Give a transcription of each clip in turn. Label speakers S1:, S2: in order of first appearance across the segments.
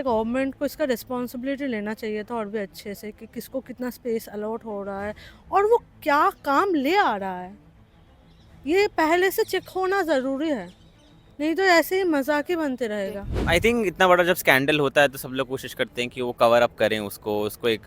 S1: Government को इसका responsibility लेना चाहिए था और भी अच्छे से कि किसको कितना स्पेस अलॉट हो रहा है और वो क्या काम ले आ रहा है, ये पहले से चेक होना ज़रूरी है, नहीं तो ऐसे ही मजाक ही बनते रहेगा।
S2: आई थिंक इतना बड़ा जब स्कैंडल होता है तो सब लोग कोशिश करते हैं कि वो कवर अप करें उसको उसको एक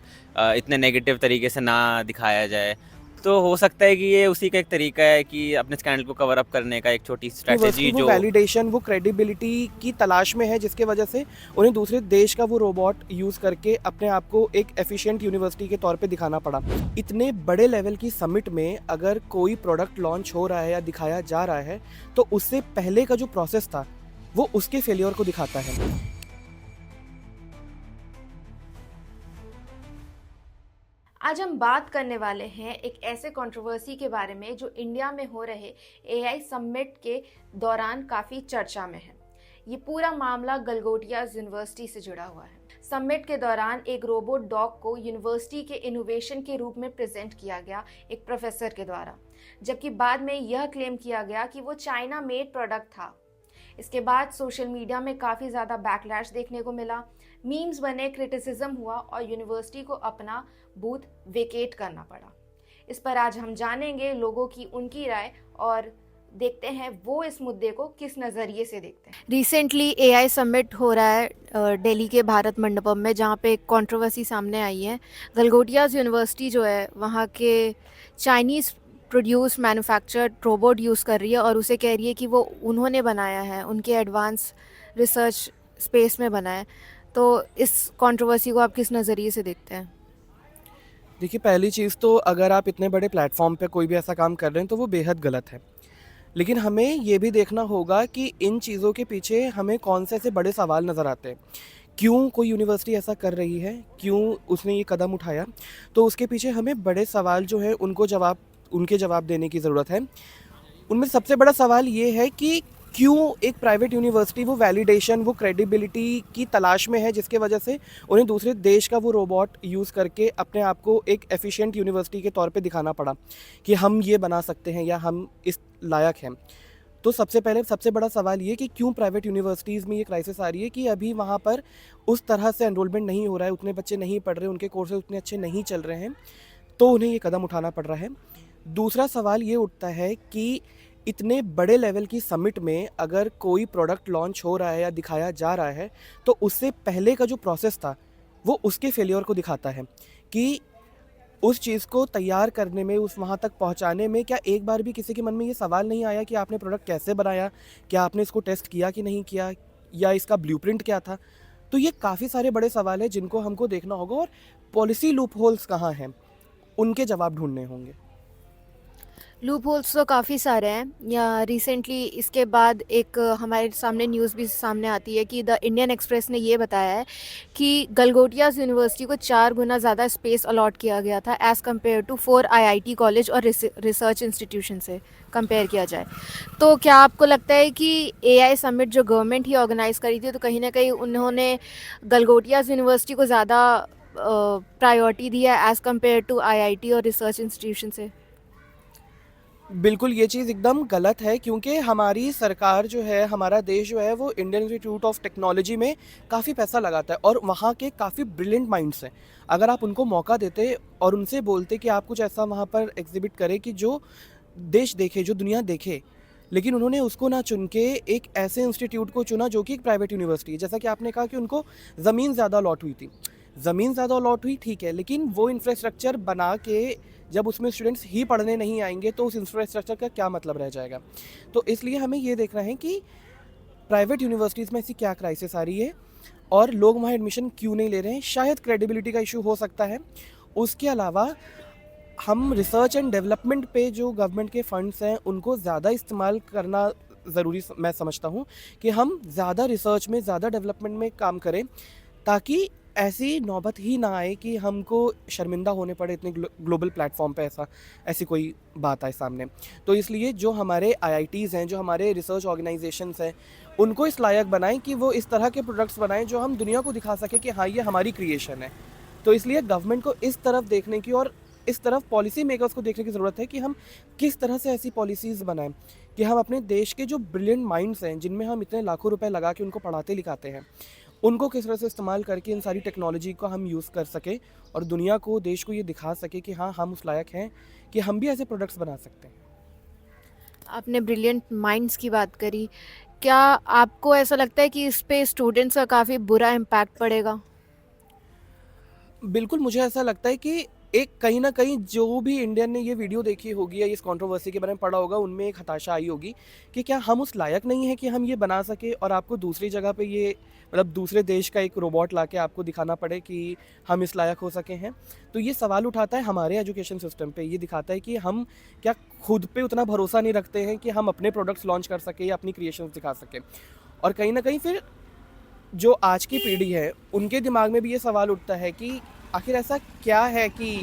S2: इतने नेगेटिव तरीके से ना दिखाया जाए। तो हो सकता है कि ये उसी का एक तरीका है कि अपने स्कैंडल को कवर अप करने का एक छोटी
S3: यूनिवर्सिटी
S2: स्ट्रैटेजी
S3: वो
S2: जो
S3: वैलिडेशन वो क्रेडिबिलिटी की तलाश में है, जिसके वजह से उन्हें दूसरे देश का वो रोबोट यूज़ करके अपने आप को एक एफिशिएंट यूनिवर्सिटी के तौर पे दिखाना पड़ा। इतने बड़े लेवल की समिट में अगर कोई प्रोडक्ट लॉन्च हो रहा है या दिखाया जा रहा है तो उससे पहले का जो प्रोसेस था वो उसके फेलियर को दिखाता है।
S4: आज हम बात करने वाले हैं एक ऐसे कंट्रोवर्सी के बारे में जो इंडिया में हो रहे एआई समिट के दौरान काफ़ी चर्चा में है। ये पूरा मामला गलगोटिया यूनिवर्सिटी से जुड़ा हुआ है। समिट के दौरान एक रोबोट डॉग को यूनिवर्सिटी के इनोवेशन के रूप में प्रेजेंट किया गया एक प्रोफेसर के द्वारा, जबकि बाद में यह क्लेम किया गया कि वो चाइना मेड प्रोडक्ट था। इसके बाद सोशल मीडिया में काफ़ी ज़्यादा बैकलैश देखने को मिला, मीम्स बने, क्रिटिसिज्म हुआ और यूनिवर्सिटी को अपना बूथ वेकेट करना पड़ा। इस पर आज हम जानेंगे लोगों की उनकी राय और देखते हैं वो इस मुद्दे को किस नज़रिए से देखते हैं। रिसेंटली एआई समिट हो रहा है दिल्ली के भारत मंडपम में, जहाँ पे एक कंट्रोवर्सी सामने आई है। गलगोटिया यूनिवर्सिटी जो है वहाँ के Chinese produce manufactured robot use कर रही है और उसे कह रही है कि वो उन्होंने बनाया है, उनके एडवांस रिसर्च स्पेस में बना है। तो इस कंट्रोवर्सी को आप किस नज़रिए से देखते हैं?
S3: देखिए, पहली चीज़ तो अगर आप इतने बड़े प्लेटफॉर्म पे कोई भी ऐसा काम कर रहे हैं तो वो बेहद गलत है। लेकिन हमें ये भी देखना होगा कि इन चीज़ों के पीछे हमें कौन से ऐसे बड़े सवाल नज़र आते हैं। क्यों कोई यूनिवर्सिटी ऐसा कर रही है, क्यों उसने ये कदम उठाया, तो उसके पीछे हमें बड़े सवाल जो हैं उनके जवाब देने की ज़रूरत है। उनमें सबसे बड़ा सवाल ये है कि क्यों एक प्राइवेट यूनिवर्सिटी वो वैलिडेशन वो क्रेडिबिलिटी की तलाश में है, जिसके वजह से उन्हें दूसरे देश का वो रोबोट यूज़ करके अपने आप को एक एफिशिएंट यूनिवर्सिटी के तौर पे दिखाना पड़ा कि हम ये बना सकते हैं या हम इस लायक हैं। तो सबसे बड़ा सवाल ये कि क्यों प्राइवेट यूनिवर्सिटीज़ में ये क्राइसिस आ रही है कि अभी वहाँ पर उस तरह से एनरोलमेंट नहीं हो रहा है, उतने बच्चे नहीं पढ़ रहे, उनके कोर्सेज उतने अच्छे नहीं चल रहे हैं, तो उन्हें ये कदम उठाना पड़ रहा है। दूसरा सवाल ये उठता है कि इतने बड़े लेवल की समिट में अगर कोई प्रोडक्ट लॉन्च हो रहा है या दिखाया जा रहा है तो उससे पहले का जो प्रोसेस था वो उसके फेलियर को दिखाता है कि उस चीज़ को तैयार करने में, उस वहाँ तक पहुँचाने में क्या एक बार भी किसी के मन में ये सवाल नहीं आया कि आपने प्रोडक्ट कैसे बनाया, क्या आपने इसको टेस्ट किया कि नहीं किया, या इसका ब्लूप्रिंट क्या था। तो ये काफ़ी सारे बड़े सवाल हैं जिनको हमको देखना होगा और पॉलिसी लूप होल्स कहाँ हैं उनके जवाब ढूंढने होंगे।
S4: लूप होल्स तो काफ़ी सारे हैं। या रिसेंटली इसके बाद एक हमारे सामने न्यूज़ भी सामने आती है कि द इंडियन एक्सप्रेस ने ये बताया है कि गलगोटिया यूनिवर्सिटी को 4 गुना ज़्यादा स्पेस अलॉट किया गया था as compare to 4 IIT college और रिसर्च इंस्टीट्यूशन से कंपेयर किया जाए। तो क्या आपको लगता है कि एआई समिट जो गवर्नमेंट ही ऑर्गेनाइज़ करी थी, तो कहीं ना कहीं उन्होंने गलगोटिया यूनिवर्सिटी को ज़्यादा प्रायोरिटी दी है एज़ कम्पेयर टू आईआईटी और रिसर्च इंस्टीट्यूशन से?
S3: बिल्कुल, ये चीज़ एकदम गलत है क्योंकि हमारी सरकार जो है, हमारा देश जो है वो इंडियन इंस्टीट्यूट ऑफ टेक्नोलॉजी में काफ़ी पैसा लगाता है और वहाँ के काफ़ी ब्रिलियंट माइंड्स हैं। अगर आप उनको मौका देते और उनसे बोलते कि आप कुछ ऐसा वहाँ पर एग्ज़िबिट करें कि जो देश देखे, जो दुनिया देखे, लेकिन उन्होंने उसको ना चुन के एक ऐसे इंस्टीट्यूट को चुना जो कि एक प्राइवेट यूनिवर्सिटी है। जैसा कि आपने कहा कि उनको ज़मीन ज़्यादा अलॉट हुई थी। ज़मीन ज़्यादा अलॉट हुई, ठीक है, लेकिन वो इंफ्रास्ट्रक्चर बना के जब उसमें स्टूडेंट्स ही पढ़ने नहीं आएंगे तो उस इंफ्रास्ट्रक्चर का क्या मतलब रह जाएगा। तो इसलिए हमें ये देखना है कि प्राइवेट यूनिवर्सिटीज़ में ऐसी क्या क्राइसिस आ रही है और लोग वहाँ एडमिशन क्यों नहीं ले रहे हैं। शायद क्रेडिबिलिटी का इशू हो सकता है। उसके अलावा हम रिसर्च एंड डेवलपमेंट पे जो गवर्नमेंट के फंड्स हैं उनको ज़्यादा इस्तेमाल करना ज़रूरी मैं समझता हूँ कि हम ज़्यादा रिसर्च में, ज़्यादा डेवलपमेंट में काम करें ताकि ऐसी नौबत ही ना आए कि हमको शर्मिंदा होने पड़े इतने ग्लोबल प्लेटफॉर्म पे ऐसी कोई बात आए सामने। तो इसलिए जो हमारे आईआईटीज़ हैं, जो हमारे रिसर्च ऑर्गेनाइजेशंस हैं, उनको इस लायक बनाएं कि वो इस तरह के प्रोडक्ट्स बनाएं जो हम दुनिया को दिखा सकें कि हाँ, ये हमारी क्रिएशन है। तो इसलिए गवर्नमेंट को इस तरफ देखने की और इस तरफ पॉलिसी मेकर्स को देखने की ज़रूरत है कि हम किस तरह से ऐसी पॉलिसीज़ बनाएं कि हम अपने देश के जो ब्रिलियंट माइंड्स हैं, जिनमें हम इतने लाखों रुपए लगा के उनको पढ़ाते लिखाते हैं, उनको किस तरह से इस्तेमाल करके इन सारी टेक्नोलॉजी को हम यूज़ कर सके और दुनिया को, देश को ये दिखा सके कि हाँ, हम उस लायक हैं कि हम भी ऐसे प्रोडक्ट्स बना सकते हैं।
S4: आपने ब्रिलियंट माइंड्स की बात करी, क्या आपको ऐसा लगता है कि इस पे स्टूडेंट्स का काफ़ी बुरा इम्पैक्ट पड़ेगा?
S3: बिल्कुल, मुझे ऐसा लगता है कि एक कहीं न कहीं जो भी इंडियन ने ये वीडियो देखी होगी या इस कंट्रोवर्सी के बारे में पढ़ा होगा, उनमें एक हताशा आई होगी कि क्या हम उस लायक नहीं हैं कि हम ये बना सकें और आपको दूसरी जगह पे ये मतलब दूसरे देश का एक रोबोट लाके आपको दिखाना पड़े कि हम इस लायक हो सके हैं। तो ये सवाल उठाता है हमारे एजुकेशन सिस्टम पे, ये दिखाता है कि हम क्या खुद पे उतना भरोसा नहीं रखते हैं कि हम अपने प्रोडक्ट्स लॉन्च कर सकें या अपनी क्रिएशंस दिखा सकें। और कहीं न कहीं फिर जो आज की पीढ़ी है, उनके दिमाग में भी ये सवाल उठता है कि आखिर ऐसा क्या है कि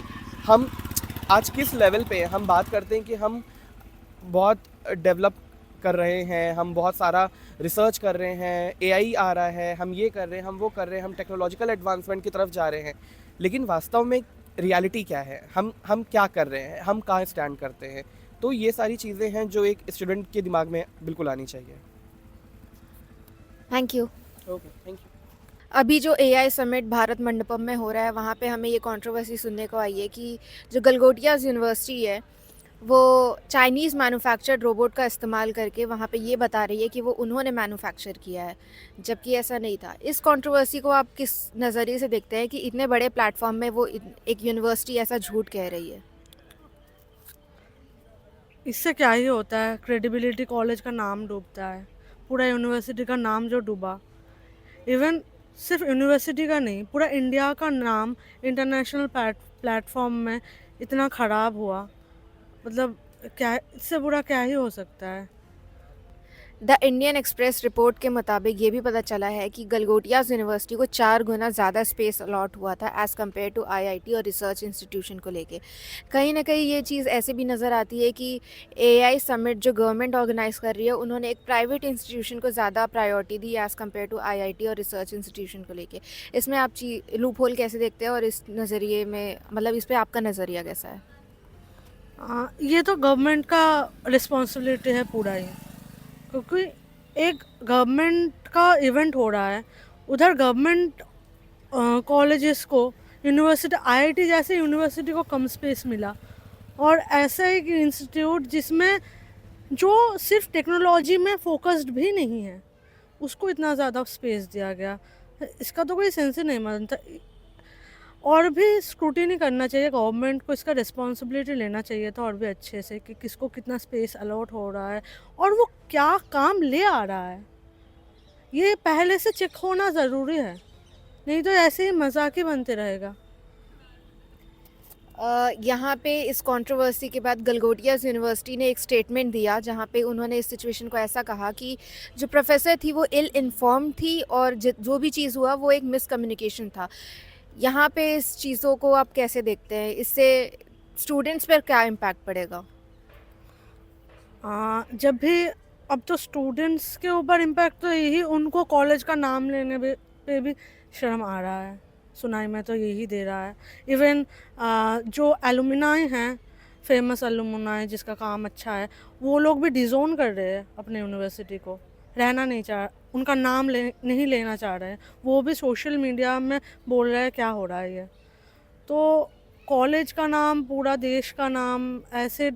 S3: हम आज किस लेवल पे हैं। हम बात करते हैं कि हम बहुत डेवलप कर रहे हैं, हम बहुत सारा रिसर्च कर रहे हैं, एआई आ रहा है, हम ये कर रहे हैं, हम वो कर रहे हैं, हम टेक्नोलॉजिकल एडवांसमेंट की तरफ जा रहे हैं। लेकिन वास्तव में रियलिटी क्या है? हम क्या कर रहे हैं? हम कहाँ स्टैंड करते हैं? तो ये सारी चीज़ें हैं जो एक स्टूडेंट के दिमाग में बिल्कुल आनी चाहिए।
S4: Thank you.
S3: Okay, thank you.
S4: अभी जो एआई समिट भारत मंडपम में हो रहा है, वहाँ पे हमें ये कंट्रोवर्सी सुनने को आई है कि जो गलगोटियाज़ यूनिवर्सिटी है, वो चाइनीज़ मैन्युफैक्चर्ड रोबोट का इस्तेमाल करके वहाँ पे ये बता रही है कि वो उन्होंने मैन्युफैक्चर किया है, जबकि ऐसा नहीं था। इस कंट्रोवर्सी को आप किस नज़रिए से देखते हैं कि इतने बड़े प्लेटफॉर्म में वो एक यूनिवर्सिटी ऐसा झूठ कह रही है?
S1: इससे क्या ही होता है, क्रेडिबिलिटी कॉलेज का नाम डूबता है, पूरा यूनिवर्सिटी का नाम जो डूबा। इवन सिर्फ यूनिवर्सिटी का नहीं, पूरा इंडिया का नाम इंटरनेशनल प्लेटफॉर्म में इतना ख़राब हुआ, मतलब क्या, इससे बुरा क्या ही हो सकता है।
S4: द इंडियन एक्सप्रेस रिपोर्ट के मुताबिक ये भी पता चला है कि गलगोटियाज़ यूनिवर्सिटी को 4 गुना ज़्यादा स्पेस अलॉट हुआ था एज़ कम्पेयर टू आईआईटी और रिसर्च इंस्टीट्यूशन को लेके। कहीं ना कहीं ये चीज़ ऐसे भी नज़र आती है कि एआई समिट जो गवर्नमेंट ऑर्गेनाइज कर रही है, उन्होंने एक प्राइवेट इंस्टीट्यूशन को ज़्यादा प्रायोरिटी दी एज़ कम्पेयर टू आईआईटी और रिसर्च इंस्टीट्यूशन को लेके। इसमें आप लूप होल कैसे देखते हैं और इस नज़रिए में, मतलब इस पर आपका नज़रिया कैसा है?
S1: ये तो गवर्नमेंट का रिस्पॉन्सिबिलिटी है पूरा ही, क्योंकि एक गवर्नमेंट का इवेंट हो रहा है, उधर गवर्नमेंट कॉलेजेस को, यूनिवर्सिटी, आईआईटी जैसे यूनिवर्सिटी को कम स्पेस मिला, और ऐसा एक इंस्टीट्यूट जिसमें जो सिर्फ टेक्नोलॉजी में फोकस्ड भी नहीं है, उसको इतना ज़्यादा स्पेस दिया गया। इसका तो कोई सेंस ही नहीं बनता। और भी स्क्रूटिनी करना चाहिए गवर्नमेंट को, इसका रिस्पॉन्सिबिलिटी लेना चाहिए था और भी अच्छे से, कि किसको कितना स्पेस अलॉट हो रहा है और वो क्या काम ले आ रहा है। ये पहले से चेक होना ज़रूरी है, नहीं तो ऐसे ही मजाक ही बनते रहेगा।
S4: यहाँ पे इस कंट्रोवर्सी के बाद गलगोटियाज़ यूनिवर्सिटी ने एक स्टेटमेंट दिया, जहाँ पे उन्होंने इस सिचुएशन को ऐसा कहा कि जो प्रोफेसर थी वो इल इन्फॉर्म थी और जो भी चीज़ हुआ वो एक मिसकम्युनिकेशन था। यहाँ पे इस चीज़ों को आप कैसे देखते हैं? इससे स्टूडेंट्स पर क्या इम्पैक्ट पड़ेगा?
S1: जब भी, अब तो स्टूडेंट्स के ऊपर इम्पैक्ट तो यही, उनको कॉलेज का नाम लेने पे भी शर्म आ रहा है, सुनाई में तो यही दे रहा है। इवन जो एलुमनाई हैं, फेमस एलुमनाई जिसका काम अच्छा है, वो लोग भी डिज़ोन कर रहे हैं अपने यूनिवर्सिटी को, रहना नहीं चाह, उनका नाम नहीं लेना चाह रहे हैं। वो भी सोशल मीडिया में बोल रहे हैं क्या हो रहा है ये। तो कॉलेज का नाम, पूरा देश का नाम ऐसे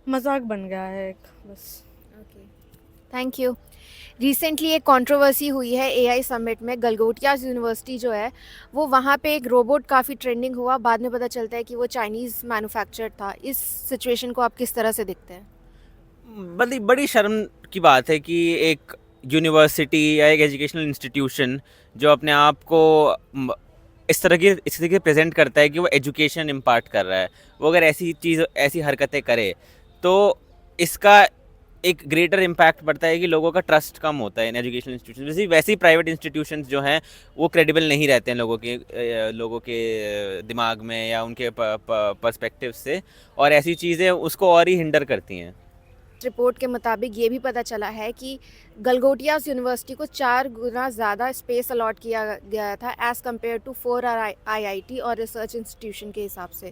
S1: मजाक बन गया है एक, बस।
S4: Okay, thank you. रिसेंटली एक कंट्रोवर्सी हुई है एआई समिट में। गलगोटियाज़ यूनिवर्सिटी जो है, वो वहाँ पे एक रोबोट काफ़ी ट्रेंडिंग हुआ, बाद में पता चलता है कि वो चाइनीज़ मैन्युफैक्चर्ड था। इस सिचुएशन को आप किस तरह से देखते हैं?
S2: बड़ी बड़ी शर्म की बात है कि एक यूनिवर्सिटी या एक एजुकेशनल इंस्टीट्यूशन जो अपने आप को इस तरह के प्रेजेंट करता है कि वो एजुकेशन इम्पार्ट कर रहा है, वो अगर ऐसी हरकतें करे तो इसका एक ग्रेटर इम्पैक्ट पड़ता है कि लोगों का ट्रस्ट कम होता है इन एजुकेशनल इंस्टीट्यूशन। वैसे ही प्राइवेट इंस्टीट्यूशंस जो हैं वो क्रेडिबल नहीं रहते हैं लोगों के दिमाग में या उनके पर्सपेक्टिव से, और ऐसी चीज़ें उसको और ही हिंडर करती हैं।
S4: रिपोर्ट के मुताबिक ये भी पता चला है कि गलगोटियाज़ यूनिवर्सिटी को 4 गुना ज़्यादा स्पेस अलॉट किया गया था एज़ कम्पेयर टू 4 आईआईटी और रिसर्च इंस्टीट्यूशन के हिसाब से।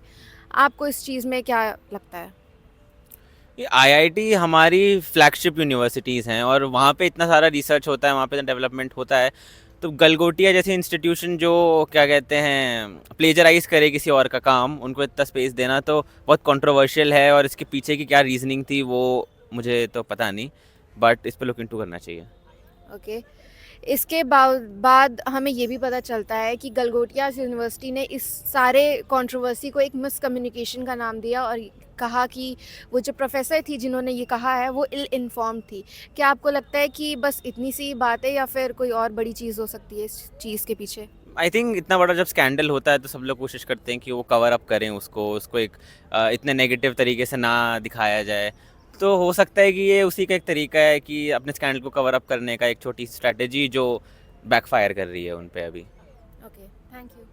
S4: आपको इस चीज़ में क्या लगता है?
S2: ये आईआईटी हमारी फ्लैगशिप यूनिवर्सिटीज़ हैं और वहाँ पे इतना सारा रिसर्च होता है, वहाँ पे डेवलपमेंट होता है। तो गलगोटिया जैसे इंस्टीट्यूशन जो क्या कहते हैं प्लेजराइज करे किसी और का काम, उनको इतना स्पेस देना तो बहुत कंट्रोवर्शियल है, और इसके पीछे की क्या रीजनिंग थी वो मुझे तो पता नहीं, बट इस पर लुक इनटू करना चाहिए।
S4: ओके। इसके बाद हमें ये भी पता चलता है कि गलगोटिया यूनिवर्सिटी ने इस सारे कंट्रोवर्सी को एक मिसकम्युनिकेशन का नाम दिया और कहा कि वो जो प्रोफेसर थी जिन्होंने ये कहा है वो इल इन्फॉर्म्ड थी। क्या आपको लगता है कि बस इतनी सी बात है या फिर कोई और बड़ी चीज़ हो सकती है इस चीज़ के पीछे?
S2: आई थिंक इतना बड़ा जब स्कैंडल होता है तो सब लोग कोशिश करते हैं कि वो कवर अप करें उसको एक इतने नेगेटिव तरीके से ना दिखाया जाए। तो हो सकता है कि ये उसी का एक तरीका है कि अपने स्कैंडल को कवर अप करने का एक छोटी स्ट्रैटेजी जो बैकफायर कर रही है उन पे अभी।
S4: Okay, thank you.